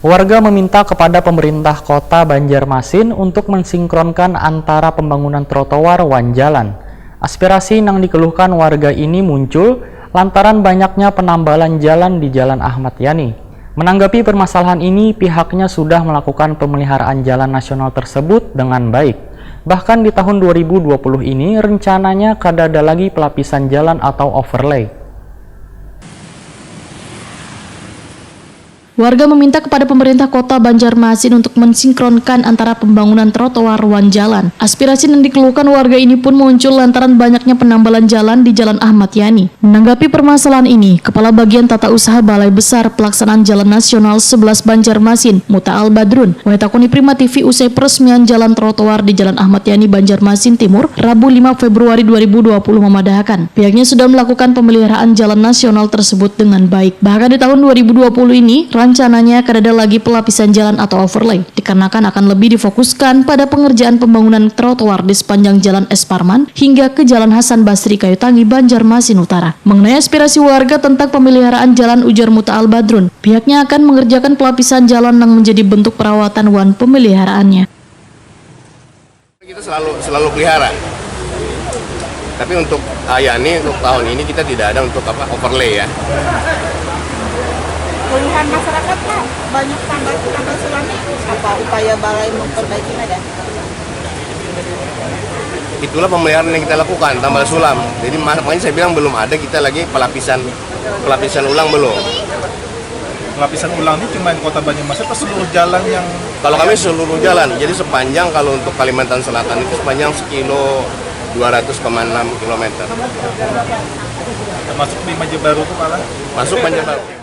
Warga meminta kepada pemerintah kota Banjarmasin untuk mensinkronkan antara pembangunan trotoar wan jalan. Aspirasi yang dikeluhkan warga ini muncul lantaran banyaknya penambalan jalan di Jalan Ahmad Yani. Menanggapi permasalahan ini, pihaknya sudah melakukan pemeliharaan jalan nasional tersebut dengan baik. Bahkan di tahun 2020 ini rencananya kada ada lagi pelapisan jalan atau overlay. Warga meminta kepada pemerintah kota Banjarmasin untuk mensinkronkan antara pembangunan trotoar wan jalan. Aspirasi yang dikeluhkan warga ini pun muncul lantaran banyaknya penambalan jalan di Jalan Ahmad Yani. Menanggapi permasalahan ini, Kepala Bagian Tata Usaha Balai Besar Pelaksanaan Jalan Nasional 11 Banjarmasin, Muta'al Badrun, mengitakuni Prima TV usai peresmian jalan trotoar di Jalan Ahmad Yani Banjarmasin Timur, Rabu 5 Februari 2020 memadahkan. Pihaknya sudah melakukan pemeliharaan jalan nasional tersebut dengan baik. Bahkan di tahun 2020 ini, rencananya akan ada lagi pelapisan jalan atau overlay, dikarenakan akan lebih difokuskan pada pengerjaan pembangunan trotoar di sepanjang Jalan Es Parman hingga ke Jalan Hasan Basri Kayutangi, Banjarmasin Utara. Mengenai aspirasi warga tentang pemeliharaan jalan, ujar Muta'al Badrun, pihaknya akan mengerjakan pelapisan jalan yang menjadi bentuk perawatan wan pemeliharaannya. Kita selalu pelihara. Tapi untuk untuk tahun ini kita tidak ada untuk overlay ya. Keluhan masyarakat Pak, banyak tambah sulam, apa upaya balai memperbaiki ada? Itulah pemeliharaan yang kita lakukan, tambal sulam. Jadi makanya saya bilang belum ada kita lagi pelapisan ulang belum. Pelapisan ulang ini cuma di kota Banjarmasin atau seluruh jalan yang... Kalau kami seluruh jalan, jadi sepanjang kalau untuk Kalimantan Selatan itu sepanjang 200,6 km. Termasuk di Banjarbaru itu malah? Masuk Banjarbaru.